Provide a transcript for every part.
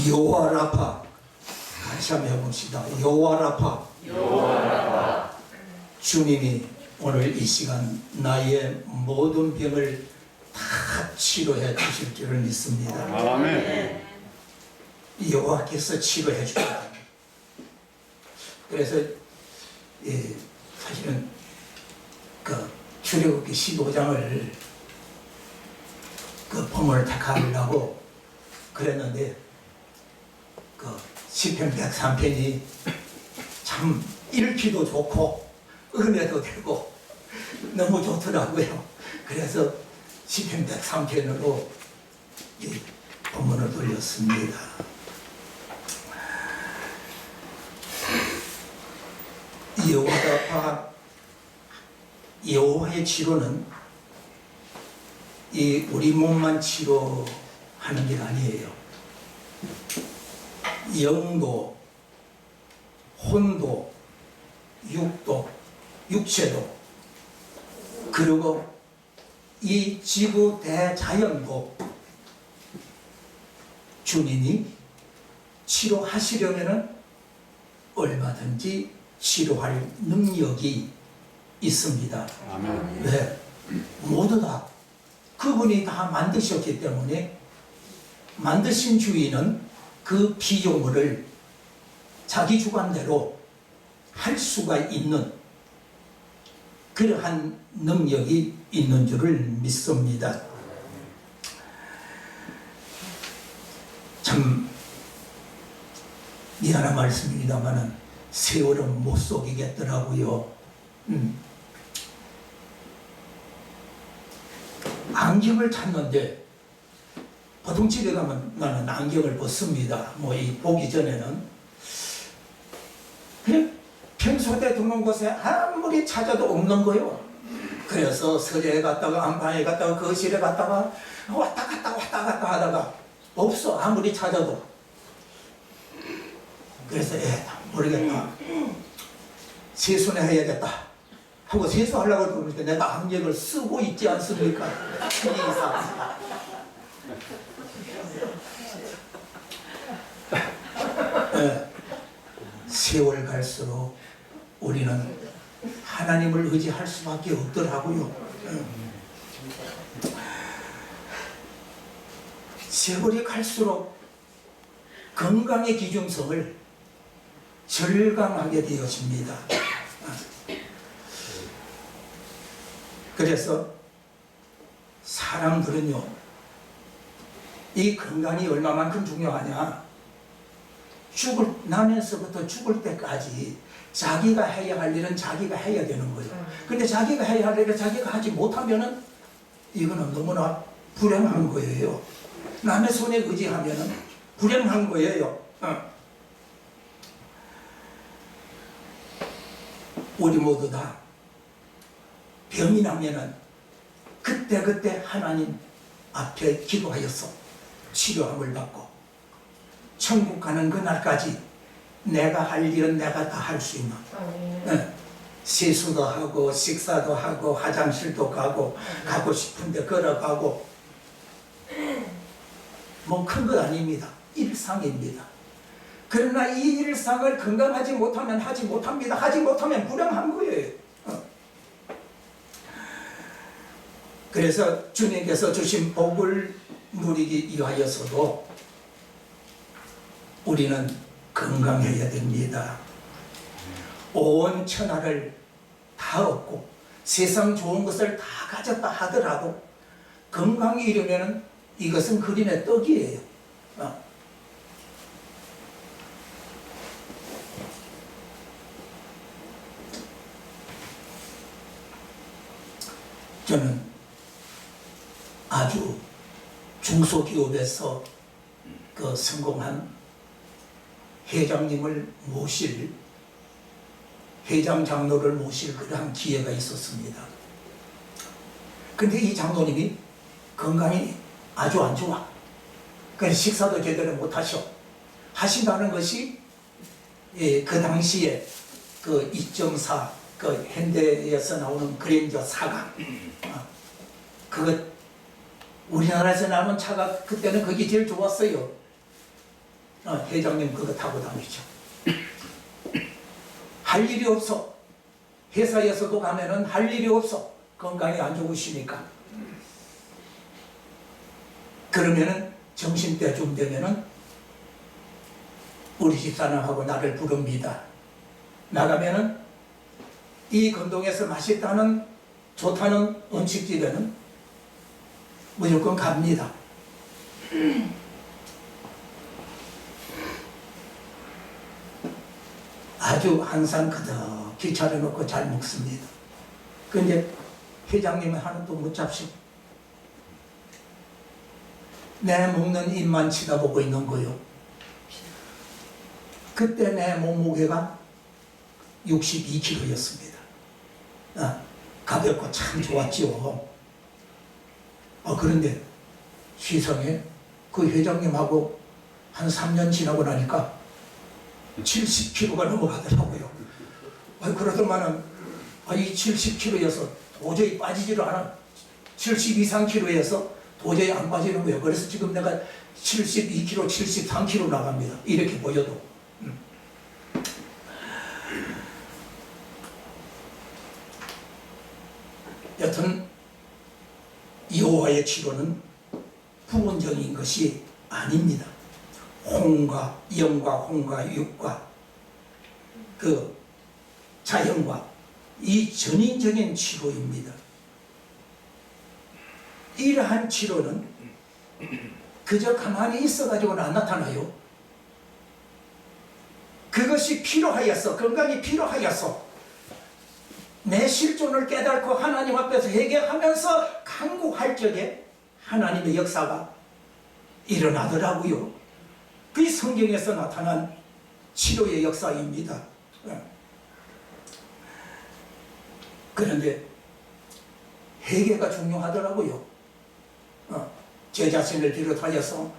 여호와 라파. 같이 한번 해봅시다. 여호와 라파. 여호와 라파. 주님이 오늘 이 시간 나의 모든 병을 다 치료해 주실 줄을 믿습니다. 아멘. 여호와께서 치료해 주십니다. 그래서 사실은 그 출애굽기 15장을 그 본문을 택하려고 그랬는데 그 시편 103편이 참 읽기도 좋고 은혜도 되고 너무 좋더라고요. 그래서 시편 103편으로 이 본문을 돌렸습니다. 여호와의 치료는 이 우리 몸만 치료하는 게 아니에요. 영도, 혼도, 육도, 육체도, 그리고 이 지구 대자연도 주님이 치료하시려면은 얼마든지 치료할 능력이 있습니다. 아멘. 왜? 모두 다 그분이 다 만드셨기 때문에 만드신 주인은 그 피조물을 자기 주관대로 할 수가 있는 그러한 능력이 있는 줄을 믿습니다. 참 미안한 말씀입니다만은 세월은 못 속이겠더라고요. 안경을 찾는데 보통 집에 가면 나는 안경을 벗습니다. 뭐 이 보기 전에는 그냥 평소 때 두는 곳에 아무리 찾아도 없는 거요. 그래서 서재에 갔다가 안방에 갔다가 거실에 갔다가 왔다 갔다 하다가 없어. 아무리 찾아도. 그래서 모르겠다. 세수나 해야겠다 하고 세수하려고 그러니까 내가 안경을 쓰고 있지 않습니까? 이 이상. 세월 갈수록 우리는 하나님을 의지할 수밖에 없더라고요. 세월이 갈수록 건강의 기중성을 절감하게 되어집니다. 그래서 사람들은요, 이 건강이 얼마만큼 중요하냐, 나면서부터 죽을 때까지 자기가 해야 할 일은 자기가 해야 되는 거예요. 근데 자기가 해야 할 일을 자기가 하지 못하면은 이거는 너무나 불행한 거예요. 남의 손에 의지하면은 불행한 거예요. 우리 모두 다 병이 나면은 그때 하나님 앞에 기도하여서 치료함을 받고 천국 가는 그날까지 내가 할 일은 내가 다 할 수 있는, 세수도 하고 식사도 하고 화장실도 가고 가고 싶은데 걸어가고 뭐 큰 것 아닙니다. 일상입니다. 그러나 이 일상을 건강하지 못하면 하지 못합니다. 하지 못하면 불행한 거예요. 그래서 주님께서 주신 복을 누리기 위하여서도 우리는 건강해야 됩니다. 온 천하를 다 얻고 세상 좋은 것을 다 가졌다 하더라도 건강이 이르면은 이것은 그림의 떡이에요. 저는 아주 중소기업에서 그 성공한 회장님을 모실, 회장 장로를 모실 그러한 기회가 있었습니다. 근데 이 장로님이 건강이 아주 안 좋아. 그래서 식사도 제대로 못 하신다는 것이 그 당시에 그 2.4 그 현대에서 나오는 그랜저 4강 그것 우리나라에서 나오는 차가 그때는 그게 제일 좋았어요. 회장님 그거 타고 다니죠. 할 일이 없어. 회사에서도 가면은 할 일이 없어. 건강이 안 좋으시니까. 그러면은 점심때쯤 되면은 우리 집사람하고 나를 부릅니다. 나가면은 이 건동에서 맛있다는 좋다는 음식집에는 무조건 갑니다. 아주 항상 그득히 차려놓고 잘 먹습니다. 근데 회장님은 하나도 못 잡시고 내 먹는 입만 쳐다보고 있는 거요. 그때 내 몸무게가 62kg였습니다. 가볍고 참 좋았지요. 그런데 시성에 그 회장님하고 한 3년 지나고 나니까 70kg가 넘어가더라고요. 그러더만은 이 70kg여서 도저히 빠지지를 않아. 70 이상 kg에서 도저히 안 빠지는 거예요. 그래서 지금 내가 72kg, 73kg 나갑니다. 이렇게 보여도. 여튼 여호와의 치료는 부분적인 것이 아닙니다. 혼과 영과 혼과 육과 그 자연과 이 전인적인 치료입니다. 이러한 치료는 그저 가만히 있어가지고는 안 나타나요. 그것이 필요하여서, 건강이 필요하여서 내 실존을 깨닫고 하나님 앞에서 회개하면서 간구할 적에 하나님의 역사가 일어나더라고요. 그게 성경에서 나타난 치료의 역사입니다. 그런데 회개가 중요하더라고요. 제 자신을 비롯하여서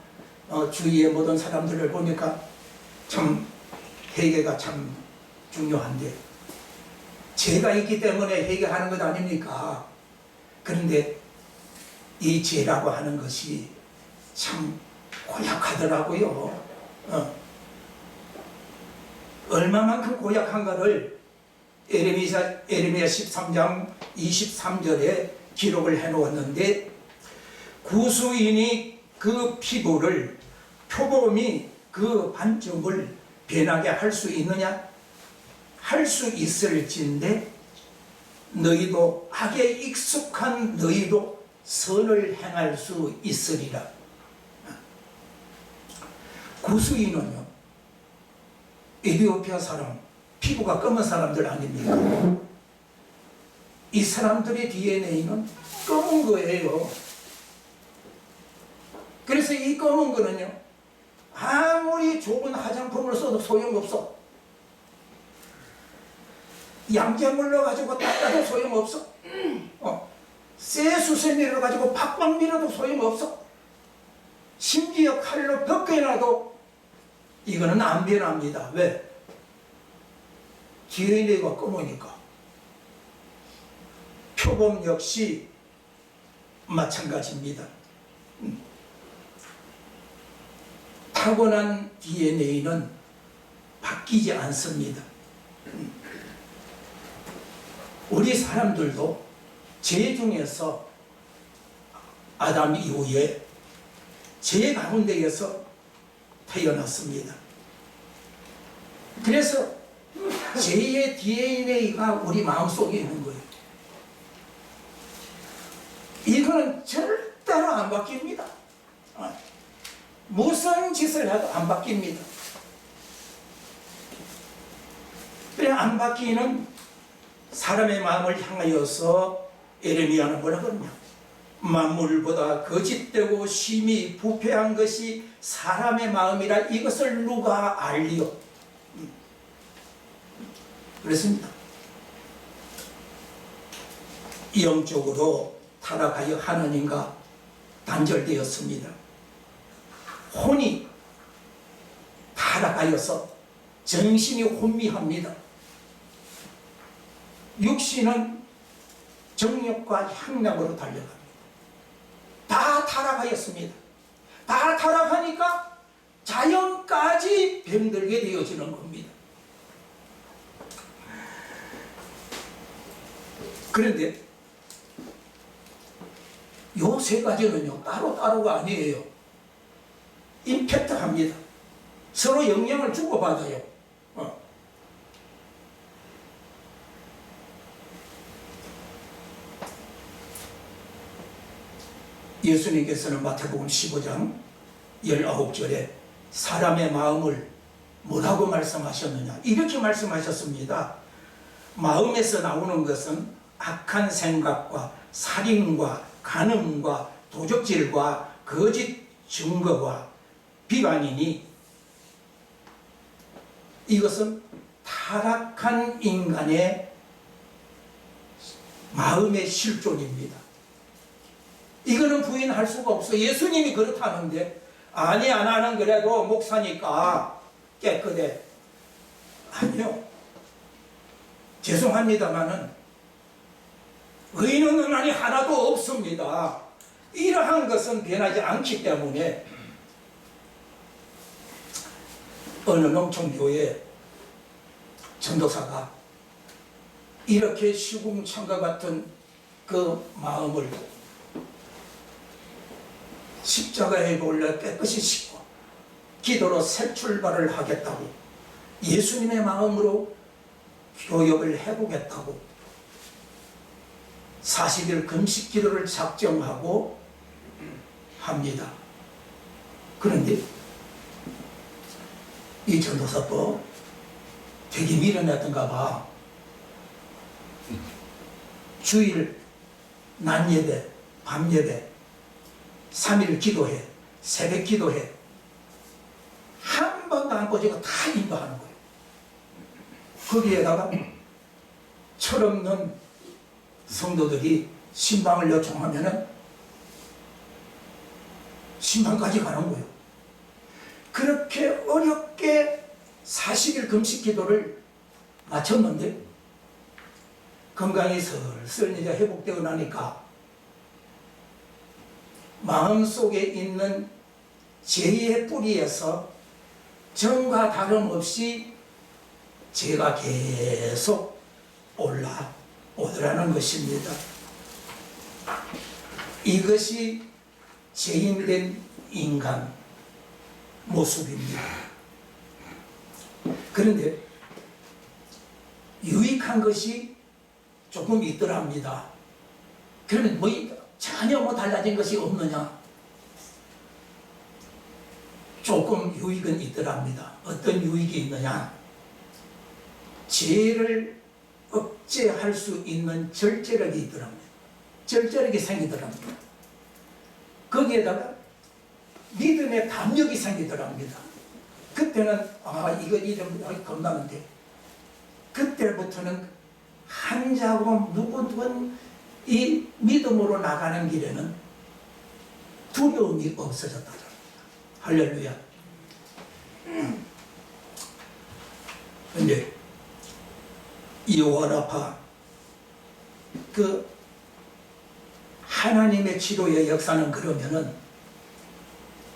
주위의 모든 사람들을 보니까 참 회개가 참 중요한데 죄가 있기 때문에 회개하는 것 아닙니까? 그런데 이 죄라고 하는 것이 참 고약하더라고요. 얼마만큼 고약한가를 에레미야 13장 23절에 기록을 해놓았는데, 구수인이 그 피부를, 표범이 그 반점을 변하게 할 수 있느냐? 할 수 있을진데 너희도 악에 익숙한 너희도 선을 행할 수 있으리라. 구수인은요, 에티오피아 사람, 피부가 검은 사람들 아닙니까? 이 사람들의 DNA는 검은 거예요. 그래서 이 검은 거는요, 아무리 좋은 화장품을 써도 소용없어. 양재물로 가지고 닦아도 소용없어. 쇠 수세미를 가지고 팍팍 밀어도 소용없어. 심지어 칼로 벗겨놔도 이거는 안 변합니다. 왜? DNA가 검으니까. 표범 역시 마찬가지입니다. 타고난 DNA는 바뀌지 않습니다. 우리 사람들도 죄 중에서 아담 이후에 죄 가운데에서 태어났습니다. 그래서 죄의 DNA가 우리 마음속에 있는 거예요. 이거는 절대로 안 바뀝니다. 무슨 짓을 해도 안 바뀝니다. 그래, 안 바뀌는 사람의 마음을 향하여서 에레미야는 뭐라 그러냐? 만물보다 거짓되고 심히 부패한 것이 사람의 마음이라 이것을 누가 알리요? 그렇습니다. 영적으로 타락하여 하나님과 단절되었습니다. 혼이 타락하여서 정신이 혼미합니다. 육신은 정욕과 향락으로 달려갑니다. 다 타락하였습니다. 다 타락하니까 자연까지 병들게 되어지는 겁니다. 그런데 요 세 가지는요 따로따로가 아니에요. 임팩트합니다. 서로 영향을 주고받아요. 예수님께서는 마태복음 15장 19절에 사람의 마음을 뭐라고 말씀하셨느냐 이렇게 말씀하셨습니다. 마음에서 나오는 것은 악한 생각과 살인과 간음과 도적질과 거짓 증거와 비방이니 이것은 타락한 인간의 마음의 실존입니다. 이거는 부인할 수가 없어. 예수님이 그렇다는데 아니 안 하는 그래도 목사니까 깨끗해. 아니요. 죄송합니다마는 의인은 은한이 하나도 없습니다. 이러한 것은 변하지 않기 때문에 어느 농촌교회 전도사가 이렇게 시궁창과 같은 그 마음을 십자가에 올려 깨끗이 씻고 기도로 새 출발을 하겠다고 예수님의 마음으로 교역을 해보겠다고 40일 금식 기도를 작정하고 합니다. 그런데 이 전도사도 되게 미련했던가 봐. 주일 낮 예배, 밤 예배 3일 기도해, 새벽 기도해. 한 번도 안 빠지고 다 인도하는 거예요. 거기에다가 철없는 성도들이 신방을 요청하면은 신방까지 가는 거예요. 그렇게 어렵게 40일 금식 기도를 마쳤는데 건강이 슬슬 이제 회복되고 나니까 마음속에 있는 죄의 뿌리에서 전과 다름없이 죄가 계속 올라오더라는 것입니다. 이것이 죄인된 인간 모습입니다. 그런데 유익한 것이 조금 있더랍니다. 그러면 뭐 전혀 달라진 것이 없느냐? 조금 유익은 있더랍니다. 어떤 유익이 있느냐? 죄를 억제할 수 있는 절제력이 있더랍니다. 절제력이 생기더랍니다. 거기에다가 믿음의 담력이 생기더랍니다. 그때는 이거 이름 겁나는데 그때부터는 한 자국 누구든 이 믿음으로 나가는 길에는 두려움이 없어졌다더랍니다. 할렐루야. 근데 이오아라파 그 하나님의 치료의 역사는 그러면은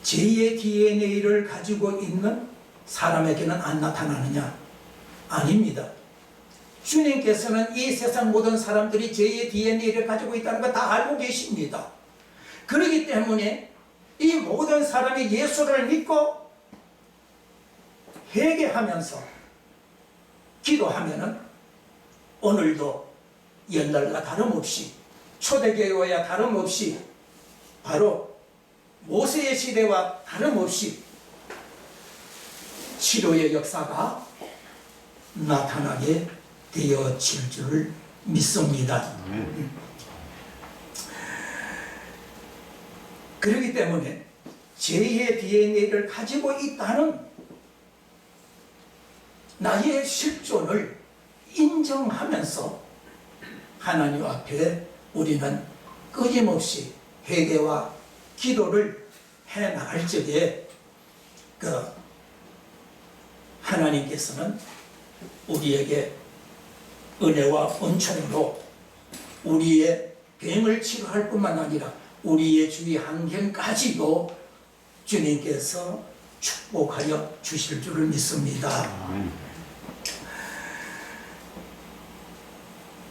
죄의 DNA를 가지고 있는 사람에게는 안 나타나느냐? 아닙니다. 주님께서는 이 세상 모든 사람들이 죄의 DNA를 가지고 있다는 거 다 알고 계십니다. 그렇기 때문에 이 모든 사람이 예수를 믿고 회개하면서 기도하면은 오늘도 옛날과 다름없이 초대교회와 다름없이 바로 모세의 시대와 다름없이 치료의 역사가 나타나게 되어질 줄 믿습니다. 그렇기 때문에 죄의 DNA를 가지고 있다는 나의 실존을 인정하면서 하나님 앞에 우리는 끊임없이 회개와 기도를 해 나갈 적에 하나님께서는 우리에게 은혜와 은총으로 우리의 병을 치료할 뿐만 아니라 우리의 주위 환경까지도 주님께서 축복하여 주실 줄을 믿습니다.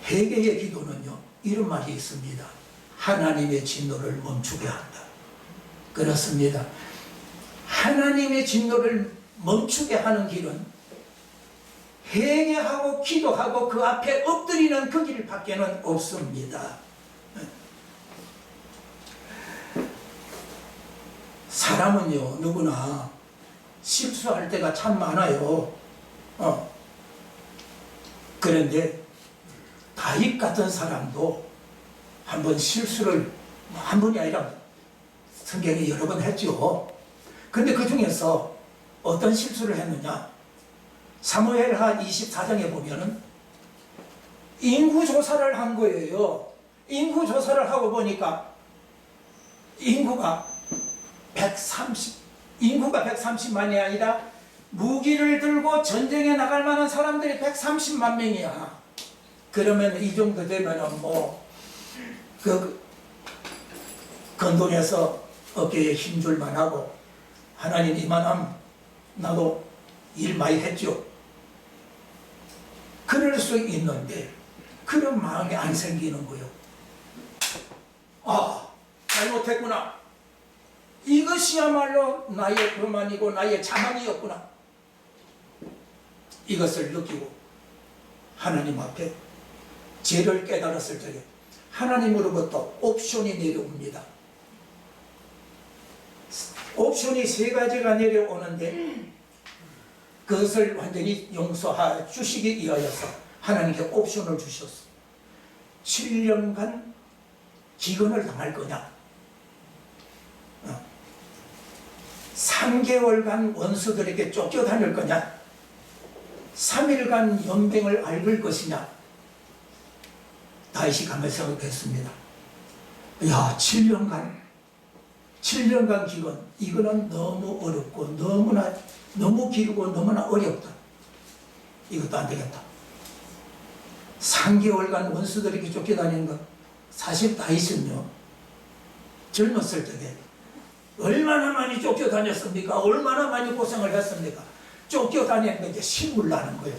회개의 기도는요, 이런 말이 있습니다. 하나님의 진노를 멈추게 한다. 그렇습니다. 하나님의 진노를 멈추게 하는 길은 회개하고 기도하고 그 앞에 엎드리는 그 길밖에는 없습니다. 사람은요, 누구나 실수할 때가 참 많아요. 그런데 다윗 같은 사람도 한번 실수를, 한 번이 아니라 성경에 여러 번 했죠. 근데 그 중에서 어떤 실수를 했느냐? 사무엘하 24장에 보면은 인구조사를 한 거예요. 인구조사를 하고 보니까 인구가 130만이 아니라 무기를 들고 전쟁에 나갈 만한 사람들이 130만 명이야. 그러면 이 정도 되면은 건동에서 어깨에 힘줄만 하고, 하나님 이만하면 나도 일 많이 했죠. 그럴 수 있는데 그런 마음이 안 생기는 거예요. 아, 잘못했구나. 이것이야말로 나의 교만이고 나의 자만이었구나. 이것을 느끼고 하나님 앞에 죄를 깨달았을 적에 하나님으로부터 옵션이 내려옵니다. 옵션이 세 가지가 내려오는데 그것을 완전히 용서해 주시기 위하여서 하나님께 옵션을 주셨어. 7년간 기근을 당할 거냐, 3개월간 원수들에게 쫓겨다닐 거냐, 3일간 연병을 앓을 것이냐. 다윗이 가만히 생각했습니다. 야, 7년간 기근, 이거는 너무 어렵고 너무 길고 너무나 어렵다. 이것도 안 되겠다. 3개월간 원수들에게 쫓겨다니는 것. 사실 다윗은요, 젊었을 적에 얼마나 많이 쫓겨다녔습니까? 얼마나 많이 고생을 했습니까? 쫓겨다니는 게 이제 신물 나는 거예요.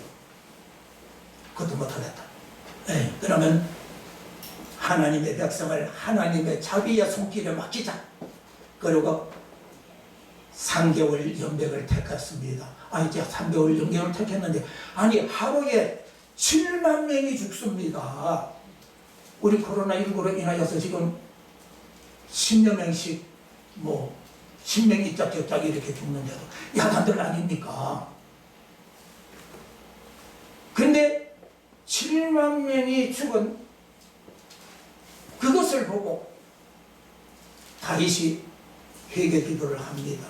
그것도 못하겠다. 그러면 하나님의 백성을 하나님의 자비의 손길에 맡기자. 그리고 3개월 연백을 택했습니다. 이제 3개월 연백을 택했는데, 하루에 7만 명이 죽습니다. 우리 코로나19로 인하여서 지금 10여 명씩 10명 이짝저짝 이렇게 죽는데도 야단들 아닙니까? 근데 7만 명이 죽은 그것을 보고 다윗이 회개 기도를 합니다.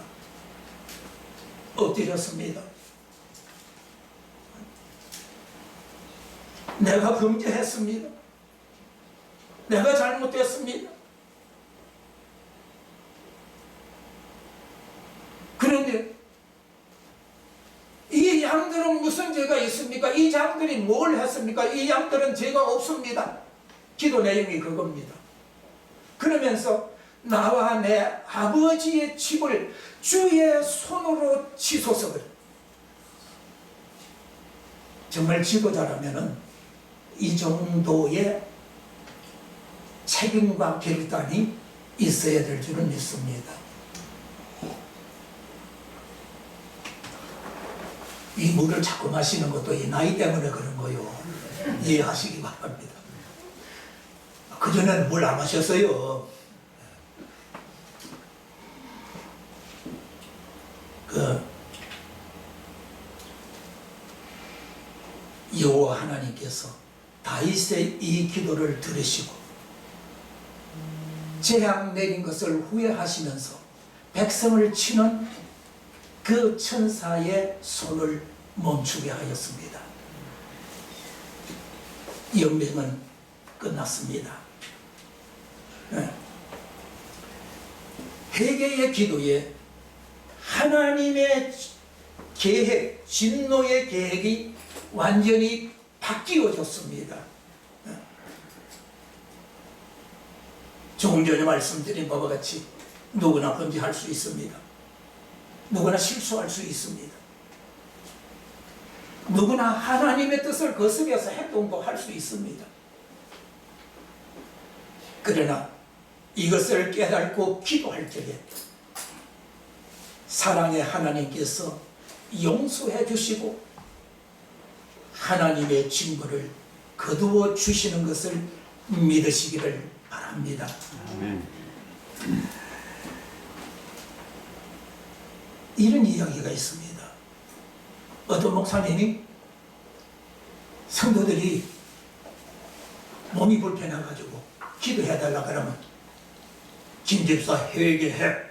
엎드렸습니다. 내가 범죄했습니다. 내가 잘못했습니다. 그런데 이 양들은 무슨 죄가 있습니까? 이 양들이 뭘 했습니까? 이 양들은 죄가 없습니다. 기도 내용이 그겁니다. 그러면서 나와 내 아버지의 집을 주의 손으로 치소서. 정말 지도자라면은 이 정도의 책임과 결단이 있어야 될 줄은 믿습니다. 이 물을 자꾸 마시는 것도 이 나이 때문에 그런 거요. 이해하시기 바랍니다. 그전에는 물 안 마셨어요. 여호와 하나님께서 다윗의 이 기도를 들으시고 재앙 내린 것을 후회하시면서 백성을 치는 그 천사의 손을 멈추게 하였습니다. 연맹은 끝났습니다. 회개의 기도에 하나님의 계획, 진노의 계획이 완전히 바뀌어졌습니다. 조금 전에 말씀드린 바와 같이 누구나 범죄할 수 있습니다. 누구나 실수할 수 있습니다. 누구나 하나님의 뜻을 거스려서 행동도 할 수 있습니다. 그러나 이것을 깨닫고 기도할 적에 사랑의 하나님께서 용서해 주시고 하나님의 징벌을 거두어 주시는 것을 믿으시기를 바랍니다. 이런 이야기가 있습니다. 어떤 목사님이 성도들이 몸이 불편해가지고 기도해달라 그러면 김 집사 회개해.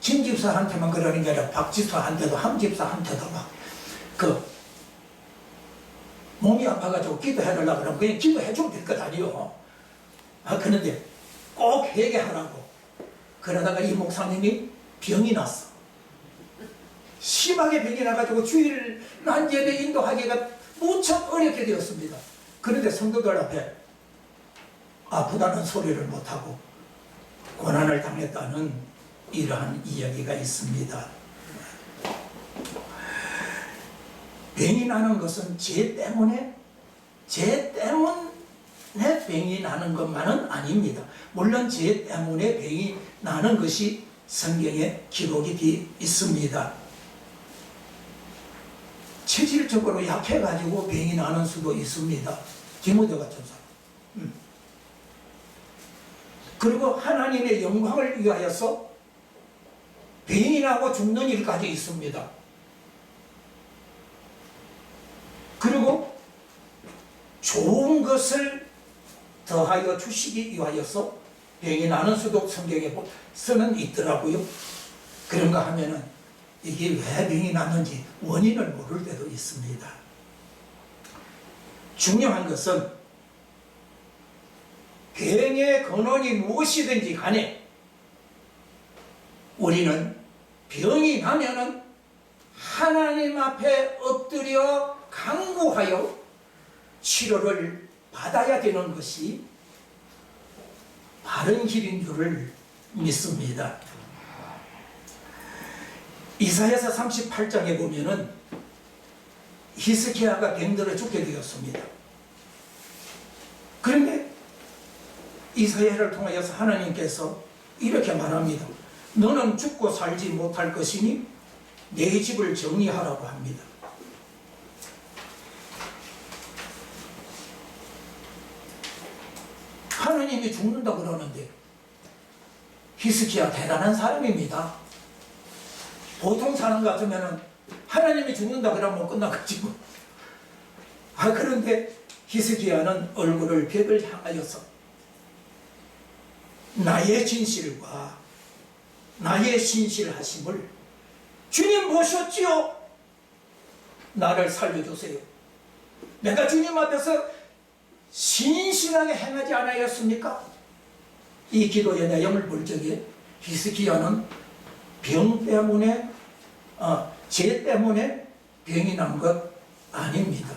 김 집사한테만 그러는 게 아니라 박 집사한테도 함 집사한테도 막 몸이 아파가지고 기도해달라 그러면 그냥 기도해주면 될 것 아니요. 그런데 꼭 회개하라고. 그러다가 이 목사님이 병이 났어. 심하게 병이 나가지고 주일 난 예배 인도하기가 무척 어렵게 되었습니다. 그런데 성도들 앞에 아프다는 소리를 못하고 고난을 당했다는 이러한 이야기가 있습니다. 병이 나는 것은 죄 때문에 병이 나는 것만은 아닙니다. 물론 죄 때문에 병이 나는 것이 성경에 기록이 되어 있습니다. 체질적으로 약해가지고 병이 나는 수도 있습니다. 디모데 같은 사람. 그리고 하나님의 영광을 위하여서 병이 나고 죽는 일까지 있습니다. 그리고 좋은 것을 더하여 주시기 위하여서 병이 나는 수도 성경에서는 있더라고요. 그런가 하면은 이게 왜 병이 났는지 원인을 모를 때도 있습니다. 중요한 것은 병의 근원이 무엇이든지 간에 우리는 병이 나면은 하나님 앞에 엎드려 간구하여 치료를 받아야 되는 것이 바른 길인 줄을 믿습니다. 이사야서 38장에 보면은 히스기야가 병들어 죽게 되었습니다. 그런데 이사야를 통하여서 하나님께서 이렇게 말합니다. 너는 죽고 살지 못할 것이니 내 집을 정리하라고 합니다. 하나님이 죽는다 그러는데 히스기야 대단한 사람입니다. 보통 사람 같으면 하나님이 죽는다 그러면 끝나가지고 그런데 히스기야는 얼굴을 벽을 향하여서 나의 진실과 나의 신실하심을 주님 보셨지요? 나를 살려주세요. 내가 주님 앞에서 신실하게 행하지 않았습니까? 이 기도의 내용을 볼 적에 히스기야는 병 때문에 죄 때문에 병이 난 것 아닙니다.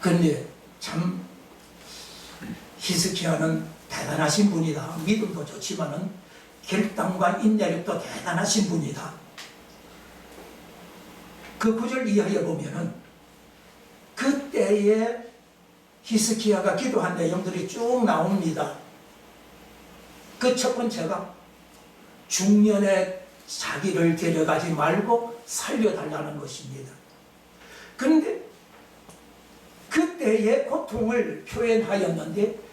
그런데 참 히스기야는 대단하신 분이다. 믿음도 좋지만은 결단과 인내력도 대단하신 분이다. 그 구절 이하에 보면은 그때에 히스기야가 기도한 내용들이 쭉 나옵니다. 그 첫 번째가 중년에 자기를 데려가지 말고 살려달라는 것입니다. 그런데 그때의 고통을 표현하였는데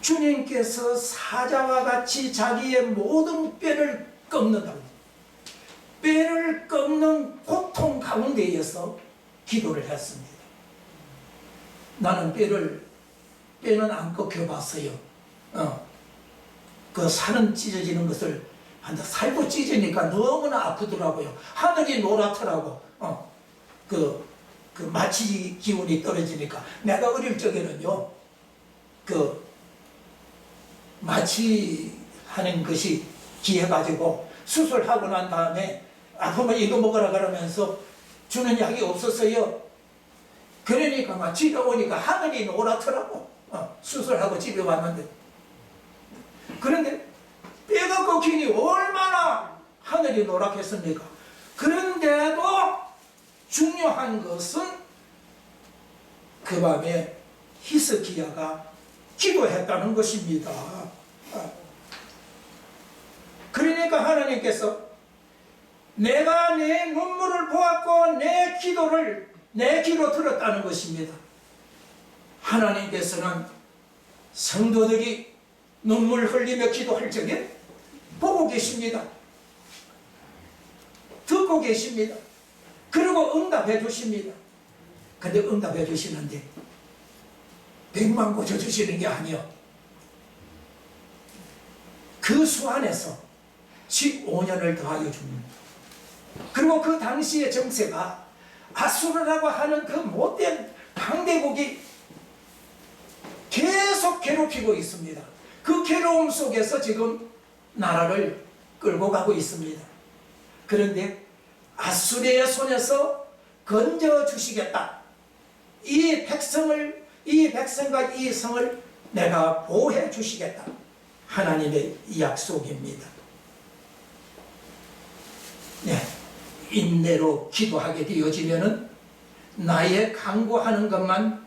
주님께서 사자와 같이 자기의 모든 뼈를 꺾는다고, 뼈를 꺾는 고통 가운데에서 기도를 했습니다. 나는 뼈는 안 꺾여봤어요. 그 살은 찢어지는 것을 한다. 살도 찢으니까 너무나 아프더라고요. 하늘이 노랗더라고. 그 마취 기운이 떨어지니까. 내가 어릴 적에는요, 마취하는 것이 기해가지고 수술하고 난 다음에 아프면 이거 먹으라 그러면서 주는 약이 없었어요. 그러니까 막 집에 오니까 하늘이 노랗더라고. 수술하고 집에 왔는데 그런데 뼈가 꺾이니 얼마나 하늘이 노랗겠습니까? 그런데도 중요한 것은 그 밤에 히스기야가 기도했다는 것입니다. 그러니까 하나님께서 내가 내 눈물을 보았고 내 귀로 들었다는 것입니다. 하나님께서는 성도들이 눈물 흘리며 기도할 적에 보고 계십니다. 듣고 계십니다. 그리고 응답해 주십니다. 근데 응답해 주시는데 100만 고쳐 주시는 게 아니요. 그 수 안에서 15년을 더하여 줍니다. 그리고 그 당시의 정세가 아수르라고 하는 그 못된 강대국이 계속 괴롭히고 있습니다. 그 괴로움 속에서 지금 나라를 끌고 가고 있습니다. 그런데 아수르의 손에서 건져 주시겠다. 이 백성과 이 성을 내가 보호해 주시겠다. 하나님의 약속입니다. 네, 인내로 기도하게 되어지면은 나의 간구하는 것만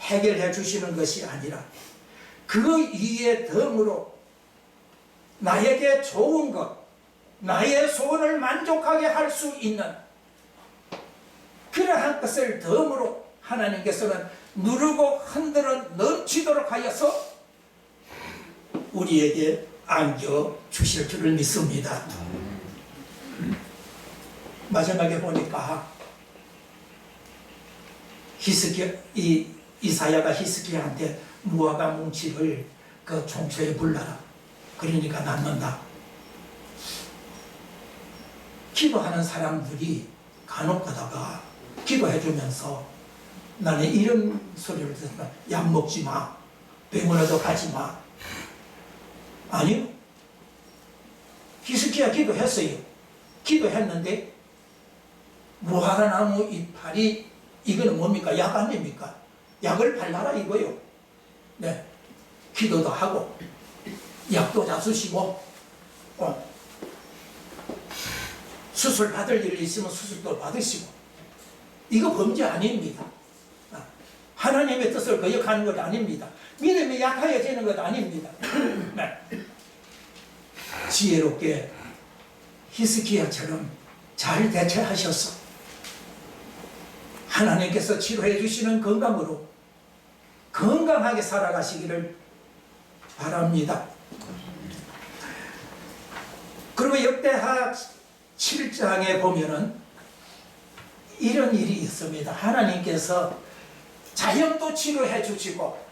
해결해 주시는 것이 아니라 그 위에 덤으로 나에게 좋은 것, 나의 소원을 만족하게 할 수 있는 그러한 것을 덤으로 하나님께서는 누르고 흔들어 넘치도록 하여서 우리에게 안겨 주실 줄을 믿습니다. 마지막에 보니까 이사야가 히스기야한테 무화과 뭉치를 그 총소에 불러라. 그러니까 낫는다. 기도하는 사람들이 간혹 가다가 기도해주면서 나는 이런 소리를 듣지만 약 먹지 마, 병원에도 가지 마. 아니요. 히스기야 기도했어요. 기도했는데 무화과 나무 이파리 이거는 뭡니까? 약 아닙니까? 약을 발라라 이거요. 네, 기도도 하고 약도 잡수시고 수술 받을 일이 있으면 수술도 받으시고 이거 범죄 아닙니다. 하나님의 뜻을 거역하는 것 아닙니다. 믿음이 약해지는 것 아닙니다. 네. 지혜롭게 히스기야처럼 잘 대처하셔서 하나님께서 치료해 주시는 건강으로 건강하게 살아가시기를 바랍니다. 그리고 역대하 7장에 보면은 이런 일이 있습니다. 하나님께서 자연도 치료해 주시고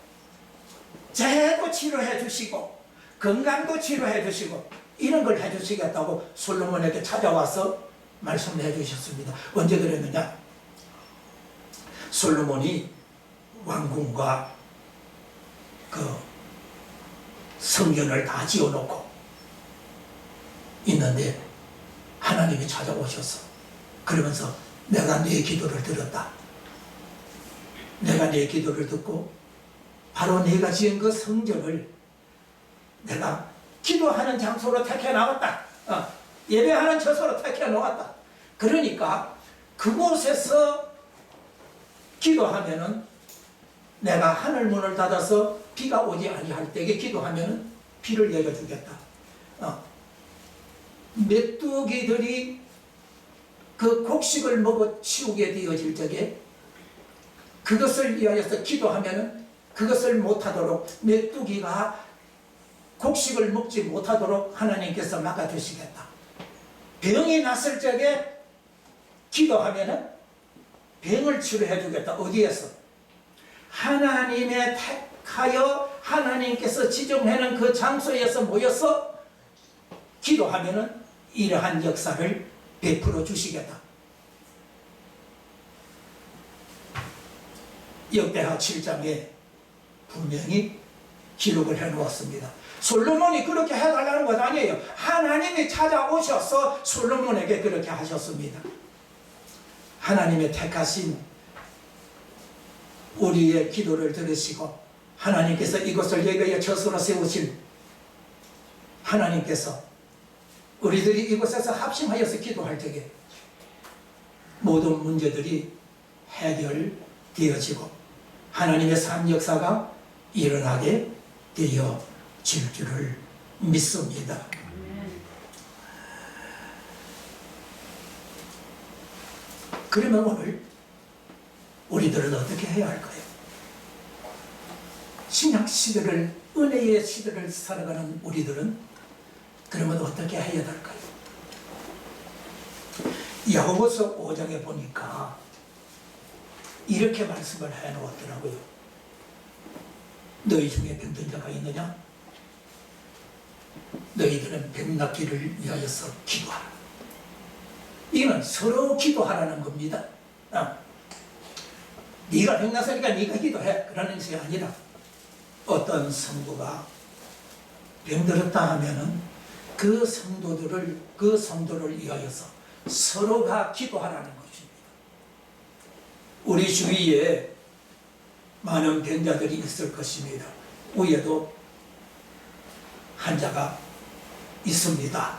재해도 치료해 주시고 건강도 치료해 주시고 이런 걸 해 주시겠다고 솔로몬에게 찾아와서 말씀을 해 주셨습니다. 언제 그랬느냐? 솔로몬이 왕궁과 그 성전을 다 지어놓고 있는데 하나님이 찾아오셔서 그러면서 내가 네 기도를 들었다. 내가 네 기도를 듣고 바로 네가 지은 그 성전을 내가 기도하는 장소로 택해 나왔다. 예배하는 처소로 택해 놓았다. 그러니까 그곳에서 기도하면은 내가 하늘 문을 닫아서 비가 오지 아니할 때에 기도하면은 비를 내려주겠다. 메뚜기들이 그 곡식을 먹어 치우게 되어질 적에 그것을 위하여서 기도하면은 그것을 못하도록 메뚜기가 곡식을 먹지 못하도록 하나님께서 막아주시겠다. 병이 났을 적에 기도하면은 병을 치료해 주겠다. 어디에서? 하나님의 택하여 하나님께서 지정하는 그 장소에서 모여서 기도하면은 이러한 역사를 베풀어 주시겠다. 역대하 7장에 분명히 기록을 해 놓았습니다. 솔로몬이 그렇게 해달라는 것 아니에요. 하나님이 찾아오셔서 솔로몬에게 그렇게 하셨습니다. 하나님의 택하신 우리의 기도를 들으시고 하나님께서 이것을 예배의 처소로 세우실 하나님께서 우리들이 이곳에서 합심하여서 기도할 적에 모든 문제들이 해결되어지고 하나님의 산 역사가 일어나게 되어질 줄을 믿습니다. 그러면 오늘 우리들은 어떻게 해야 할까요? 신약 시대를, 은혜의 시대를 살아가는 우리들은 그러면 어떻게 해야 될까요? 야고보서 5장에 보니까 이렇게 말씀을 해놓았더라고요. 너희 중에 병든 자가 있느냐? 너희들은 병 낫기를 위하여서 기도하라. 이는 서로 기도하라는 겁니다. 네가 병 났으니까 네가 기도해, 그러는 것이 아니라 어떤 성도가 병들었다 하면은 그 성도를 위하여서 서로가 기도하라는 것입니다. 우리 주위에 많은 병자들이 있을 것입니다. 위에도 환자가 있습니다.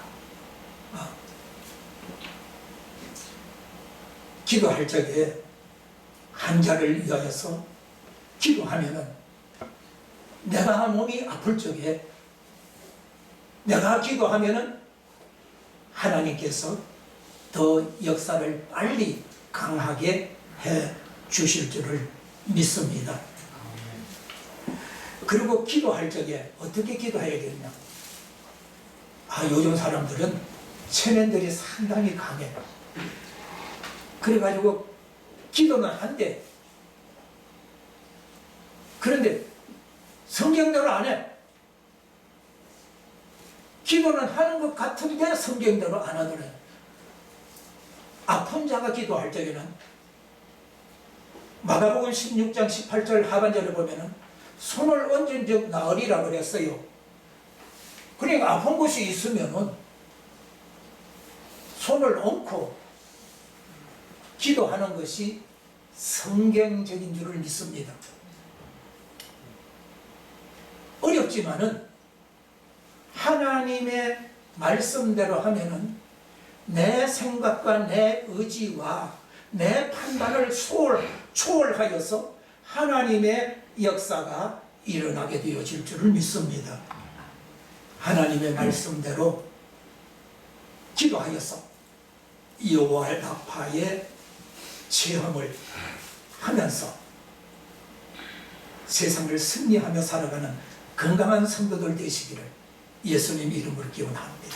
기도할 적에 환자를 위하여서 기도하면은 내가 몸이 아플 적에 내가 기도하면은 하나님께서 더 역사를 빨리 강하게 해 주실 줄을 믿습니다. 그리고 기도할 적에 어떻게 기도해야 되느냐? 요즘 사람들은 체면들이 상당히 강해. 그래가지고 기도는 한대. 그런데 성경대로 안 해. 기도는 하는 것 같은데 성경대로 안 하더래. 아픈 자가 기도할 적에는 마가복음 16장 18절 하반절에 보면은 손을 얹은 적 나으리라 그랬어요. 그러니까 아픈 곳이 있으면은 손을 얹고 기도하는 것이 성경적인 줄을 믿습니다. 어렵지만은 하나님의 말씀대로 하면은 내 생각과 내 의지와 내 판단을 초월하여서 하나님의 역사가 일어나게 되어질 줄을 믿습니다. 하나님의 말씀대로 기도하여서 여호와의 체험을 하면서 세상을 승리하며 살아가는 건강한 성도들 되시기를 예수님 이름으로 기원합니다.